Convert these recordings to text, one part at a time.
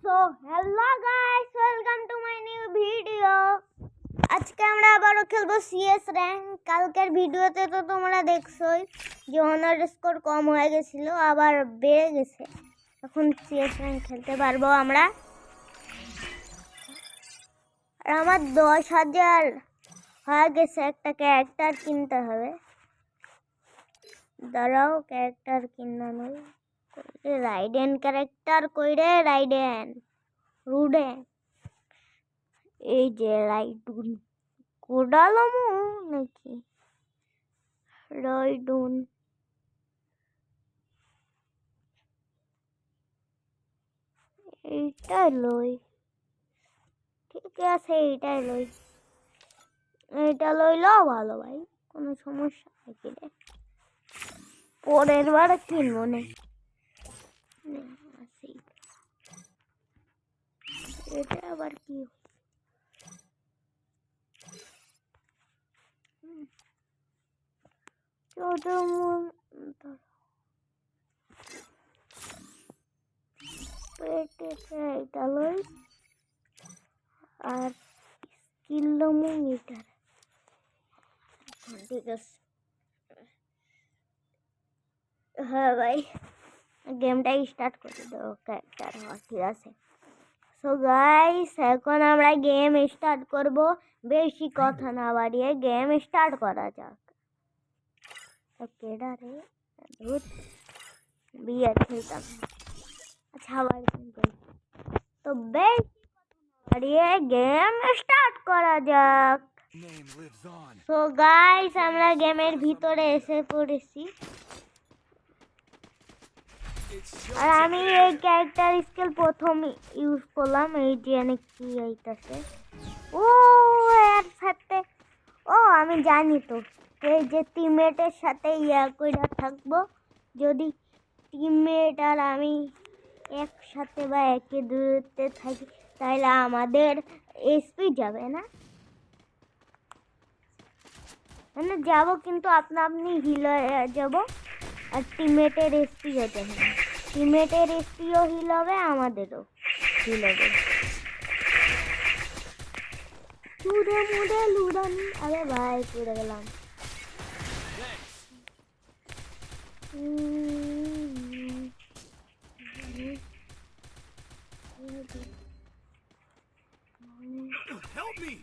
So hello guys, welcome to my new video. আজকে আমরা আবারও খেলবো সিএস র্যাঙ্ক। কালকের ভিডিওতে তো তোমরা দেখছোই যে অনার স্কোর কম হয়ে গেছিল, আবার বেড়ে গেছে। এখন সিএস র্যাঙ্ক খেলতে পারবো আমরা। আর আমার 10,000 হয়ে গেছে। একটা ক্যারেক্টার কিনতে হবে। দাঁড়াও, ক্যারেক্টার কিনা নয়, রাইডেন ক্যারেক্টার কইরে, রাইডেন রুডে, এই যে রাইডুন কোডালমু নাকি রাইডুন, এইটাই লই। ঠিক আছে, এইটাই লই। এইটা লইলেও ভালো ভাই, কোনো সমস্যা নেই। কিনে পরের বার কিনবো না। এটা আবার কি? এটা লই আর স্কিল লমু মিটার। ঠিক আছে, হ্যাঁ ভাই, গেমটাই স্টার্ট করে দাও। ক্যারেক্টার ঠিক আছে। সো গাইস, এখন আমরা গেম স্টার্ট করব। বেশি কথা না বাড়িয়ে গেম স্টার্ট করা যাক। কেডা রে ভূত বিয়ে খেলতাম। আচ্ছা, আবার তো বেশি বাড়িয়ে গেম স্টার্ট করা যাক। সো গাইস, আমরা গেমের ভিতরে এসে পড়েছি। আর আমি এই ক্যারেক্টার স্কিল প্রথম ইউজ করলাম। এই যে অনেক কি আইতাছে। ও এর সাথে, ও আমি জানি তো, এই যে টিমমেটের সাথে ইয়া কইরা থাকবো। যদি টিমমেট আর আমি একসাথে বা একই দূরত্বে থাকি, তাহলে আমাদের এসপি যাবে না, মানে যাবো, কিন্তু আপনা আপনি হিল হয়ে যাবো। আর টিমমেটের এসপি হতে হবে। টিমমেটের এসপিও হিল হবে, আমাদেরও হিল হবে। চুড়ে মুড়ে লুড়ানি। আরে ভাই, পড়ে গেলাম। Help me!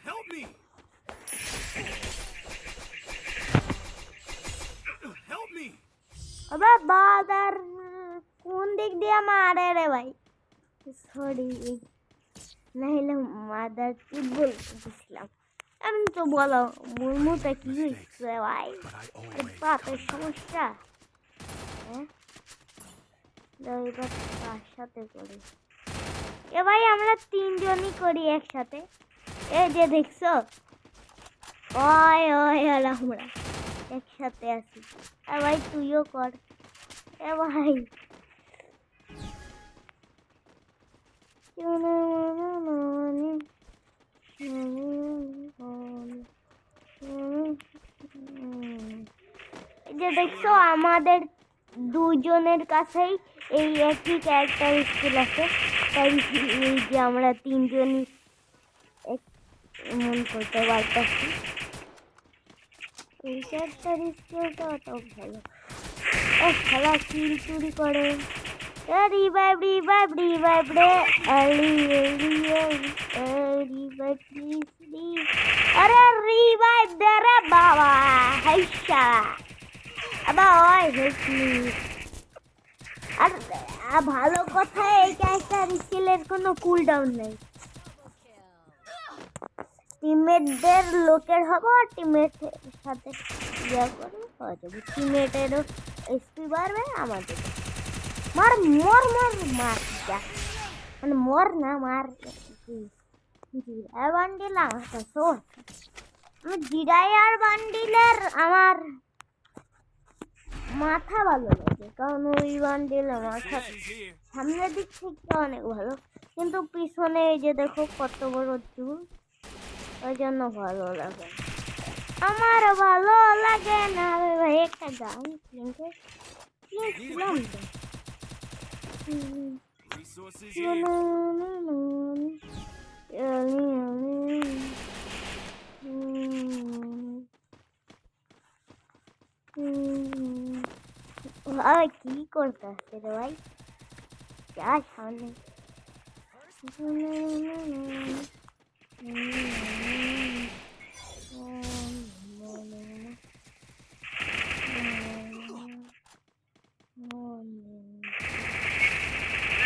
Help me! Help me! अबे बादर कौन दिख दिया मारे रे भाई। सॉरी, नहीं लो मादर की বলছিলাম। আমি তো বলো মুরমুটা কি হইছে ভাই? বাপের সমস্যা। হ্যাঁ, এবার কার সাথে করি? এ ভাই, আমরা তিনজনই করি একসাথে। এই যে দেখছো, ওই ওই আমরা একসাথে আছি। আর ভাই তুইও কর। এ ভাই, এই যে দেখছো, আমাদের দুজনের কাছেই এই একই ক্যারেক্টার স্কিল আছে। তাই এই যে আমরা তিনজনই এমন করতে পারতেছি। এই ক্যারেক্টার স্কিলটা তো ভালো। ও খেলা কিল চুরি করে। রিভাইভ রিভাইভ রিভাইভ রে, রিভাইভ প্লিজ। আরে রিভাইভ দে রে বাবা, হাইসা। আবা ওই হেল্পনি। আর ভালো কথা, এই ক্যারেক্টার স্কিলের কোনো কুল ডাউন নেই। টিমমেটদের লোকের হবো আর টিমমেটের সাথে ইয়া করে হয়ে যাবে। টিমমেটেরও এসপি বাড়বে, আমাদের মার মর মর মার যা, মানে মর না মার। জিরা বান্ডিল আমার কাছে, আমি জিরাই আর বান্ডিলের আমার মাথা ভালো লাগে, কারণ ওই বান্ডিল আমার সামনের দিক থেকে অনেক ভালো, কিন্তু পিছনে এই যে দেখো কত বড় চুল। ওই জন্য ভালো লাগে না। আমার ভালো লাগে না রে ভাই, একটা গান শুনছিলাম তো। Resources here. ভাই কি করতেছে রে ভাই, যা সামনে।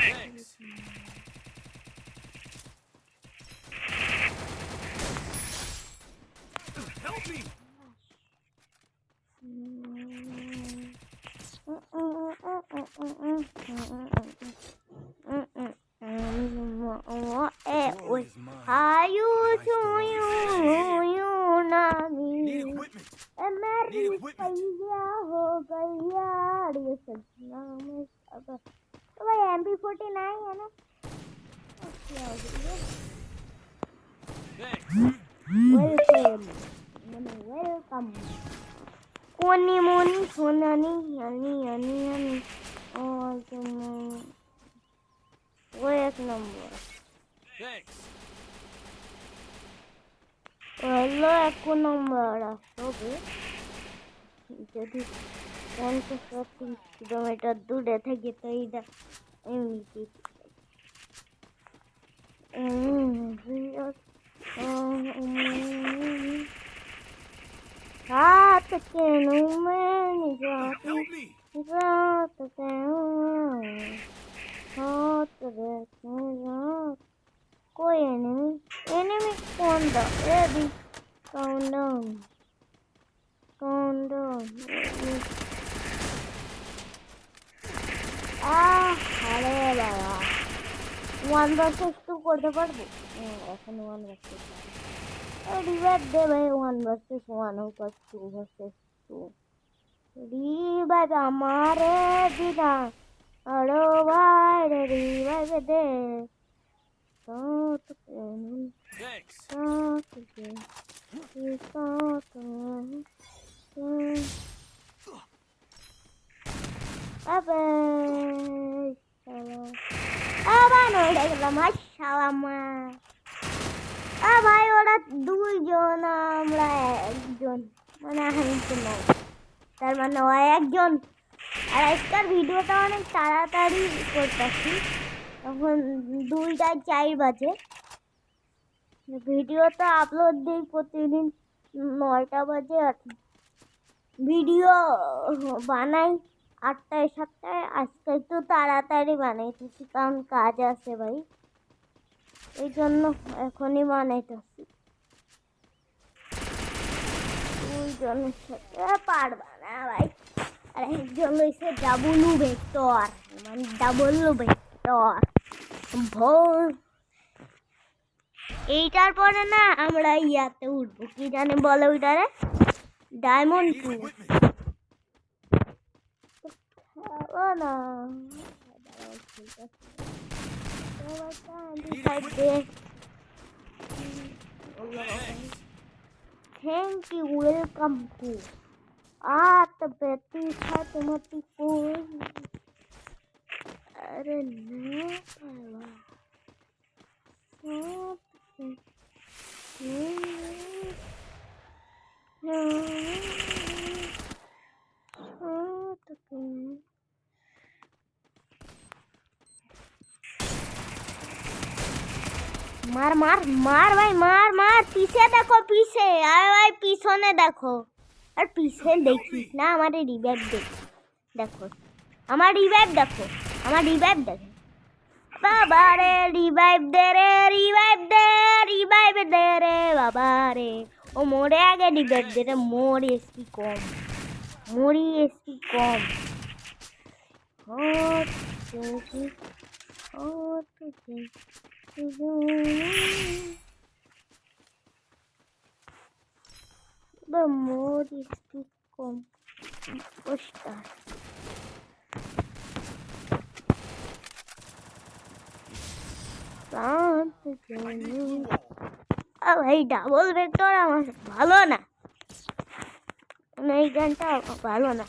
Thanks. Help me. Glory is mine. Ayu Christ alone. you na Need mi. equipment. मेरी Need equipment. भैया हो गया ये सजना में अगर तो भाई MP49 है ना, क्या हो गया Thanks. वेलकम कोनी मोनी सोनानी यानी यानी यानी और तुम वो एक नंबर Thanks. হলো এক নম্বর আসবে যদি 50-30 কিলোমিটার দূরে থেকে তো এইটা এমনি रात के में जाती Help me. रात के रात रात कोई एनिमी कौन दा ए भी count down আরে বাবা 1 versus 2 করতে পারবো এখন 1 versus 2 রিভাইভ দে ভাই 1 versus 1 হোক 2 versus 2 রিভাইভ আমারে দিদা আরো ভাই রিভাইভ দে তো Thanks. Abe, আবার ওইটা গেলাম সালামা ভাই ওরা দুইজন আমরা একজন মানে হানতে নাই, তার মানে ও একজন। আর আজকের ভিডিওটা অনেক তাড়াতাড়ি করতেছি, তখন 2:04 বাজে। ভিডিও তো আপলোড দিই প্রতিদিন 9টা বাজে, আর ভিডিও বানাই 8টায় 7টায়। আজকে একটু তাড়াতাড়ি বানাইতেছি কারণ কাজ আছে ভাই, এই জন্য এখনই বানাইতেছি। দুইজনের সাথে পারবা না ভাই, আর একজন হয়েছে ডাবলু ভেক্টর, মানে ডাবলু ভেক্টর ভোর। এইটার পরে না আমরা ইয়াতে উঠবো, কি জানি বলে ওইটারে, ডায়মন্ড Need 2 equipment. ও না থ্যাংক ইউ ওয়েলকাম টু আত বেটি খাতমতি কো अरे नहीं पावा मार मार मार भाई मार मार पीछे देखो पीछे अरे भाई पीछे देखो और पीछे देखिस ना हमारे रिवाइव देखो हमारा रिवाइव देखो हमारा रिवाइव देखो बाबा रे रिवाइव दे रे बाबा रे ओ मोरे आगे रिवाइव दे रे मोर एसपी कम मोरी एसपी कम मोर एसपी कम पोस्टर ভাই ডাবল ভেক্টর আমার ভালো না, এই গানটা ভালো না,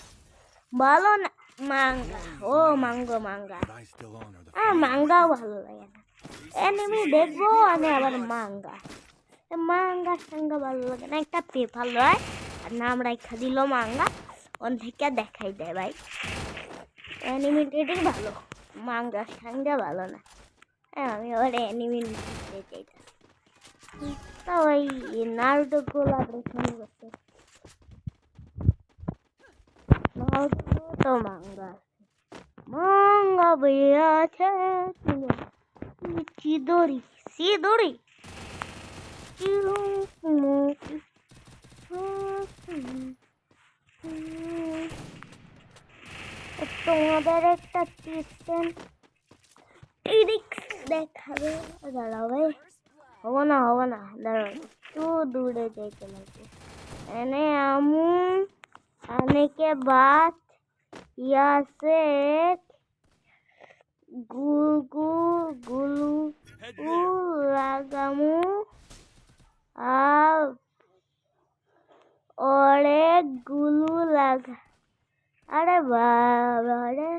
ভালো না। মাঙ্গা, ও মাঙ্গো মাঙ্গা, But I still honor the মাঙ্গাও ভালো লাগে না। এনিমি দেখবো আমি আবার মাঙ্গা, মাঙ্গা সাঙ্গা ভালো লাগে না। একটা পেপার লয় আর নাম রাখা দিল মাঙ্গা, ওন থেকে দেখাই দেয় ভাই। অ্যানিমেটেডই ভালো, মাঙ্গা সাঙ্গা ভালো না। আমি আবার অ্যানিমে নিতে চাইতাম, তা ওই নারুটো গোলা পছন্দ করতে। নারুটো তো মাঙ্গা, মাঙ্গা বইয়া আছে চিদরি সিদরি। তোমাদের একটা সিস্টেম দেখাবে, দাঁড়াও ভাই, হবো না দাঁড়াও, একটু দূরে যেতে লাগবে। এনে আমু आने के बाद यहाँ से गुलू गुलू लगामू और एक गुलू लगा, अरे बाबा रे,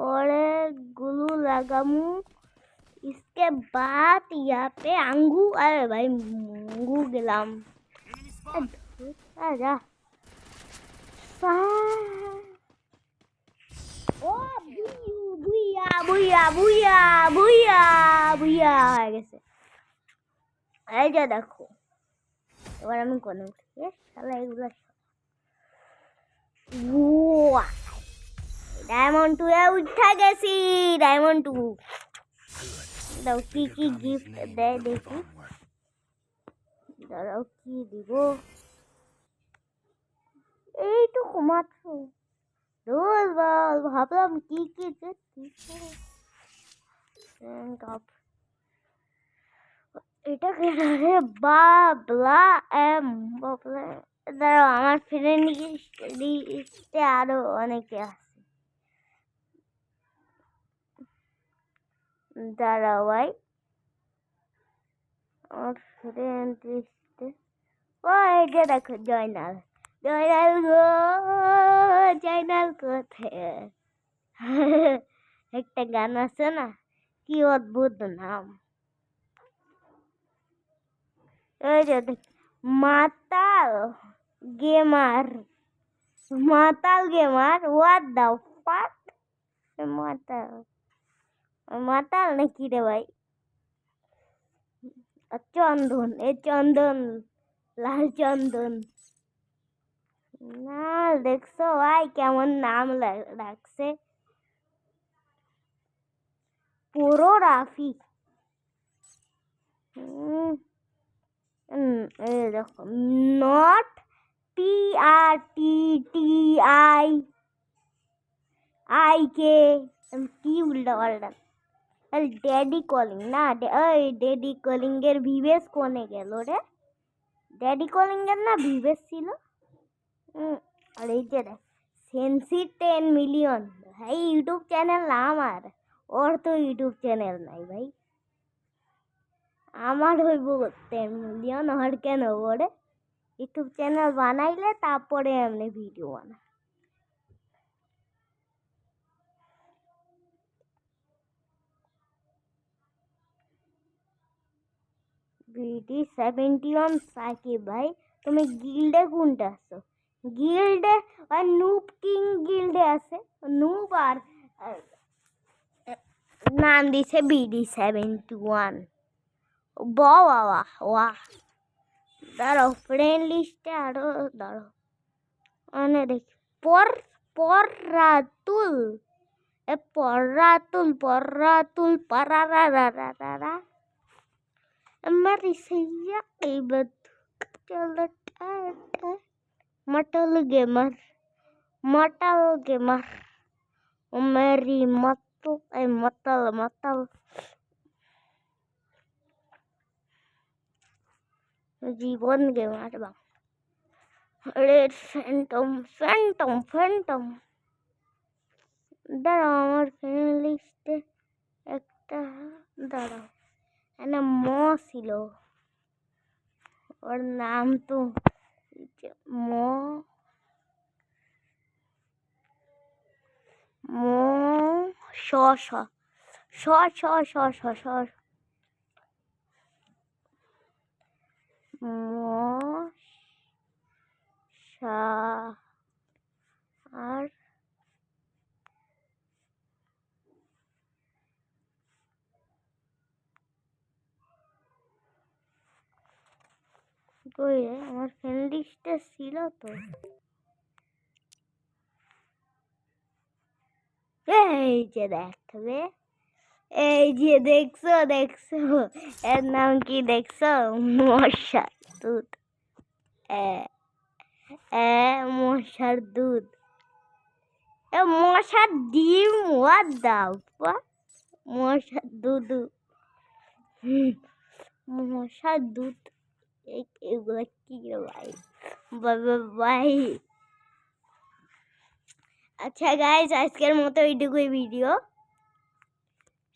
और एक गुलू लगामू। इसके बाद यहाँ पे आंगू, अरे भाई मूंगू गिलाम, आजा ও বুইয়া বুইয়া বুইয়া বুইয়া বুইয়া হয়ে গেছে। এই যে দেখো, এবার আমি কোনে উঠি, শালা এগুলো ডায়মন্ড 2 এ উঠা গেছি, ডায়মন্ড 2। দাও কি কি গিফট দেয় দেখি, দাঁড়াও কি দিব, এইটুকু মাত্র। রোজ বল ভাবলাম কি কি এটা কে বাবলা এম বাবলা। দাঁড়াও আমার ফ্রেন্ড লিস্টে আরো অনেকে আছে, দাঁড়াও ভাই আমার ফ্রেন্ড লিস্টে। ও এই যে দেখো জয়নাল, জয়নাল গো জয়নাল কোথায়, একটা গান আছে না, কি অদ্ভুত নাম। এই যে মাতাল গেমার, মাতাল গেমার, হোয়াট দ্য ফাক, মাতাল মাতাল নাকি রে ভাই। চন্দন, এ চন্দন, লাল চন্দন, না দেখছো ভাই কেমন নাম রাখছে, পুরো রাফি। এই দেখো নট PRTTIIK, কি উল্টা পাল্টা। ড্যাডি কলিং না, ওই ড্যাডি কলিং এর ভিভেস কোনে গেল রে, ড্যাডি কলিং এর না ভিভেস ছিল। আর এই যে সেন্সি 10 মিলিয়ন, ভাই ইউটিউব চ্যানেল না আমার, ওর তো ইউটিউব চ্যানেল নাই ভাই, আমার হইব 10 মিলিয়ন, আর কেন ওরে ইউটিউব চ্যানেল বানাইলে তারপরে এমনি ভিডিও বানা। BD71 সাকিব ভাই, তুমি গিল্ডে কোনটা আছো? গিল্ডে আর নুব কিং গিল্ডে আছে, নুব আর নাম দিছে BD71। বাবা ওয়াহ, দাঁড়াও ফ্রেন্ড লিস্টে আরো, দাঁড়াও অনেক দেখি, পরাতুল পরাতুল পারারা मेरी सैया चलो मटल गेमर मेरी मतल जीवन गेमर बा रेड फैंटम दाঁড়াও আমার ফ্রেন্ড লিস্টে একটা, দাঁড়াও এনে ম ছিল, ওর নাম তো মো মো শ শ শ শ শ শ শ মশা আর কই রে আমার ফ্রেন্ড লিস্টে ছিল তো এই যে দেখবে এই যে দেখছো দেখছো এর নাম কি দেখছো মশা দুধ এ এ মশার দুধ এ মশার ডিম what the fuck মশার দুধ মশার দুধ এগুলা কি রে ভাই বাবা ভাই আচ্ছা গাইস আজকের মতো এইটুকুই ভিডিও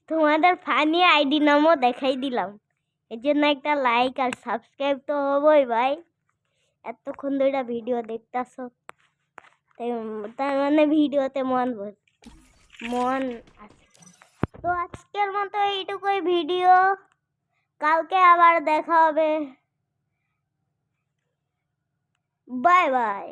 তোমাদের ফানি আইডি নামও দেখাই দিলাম এর জন্য একটা লাইক আর সাবস্ক্রাইব তো হবই ভাই এতক্ষণ ধরে ভিডিও দেখতাছো তার মানে ভিডিওতে মন আছে তো আজকের মতো এইটুকুই ভিডিও কালকে আবার দেখা হবে বাই বাই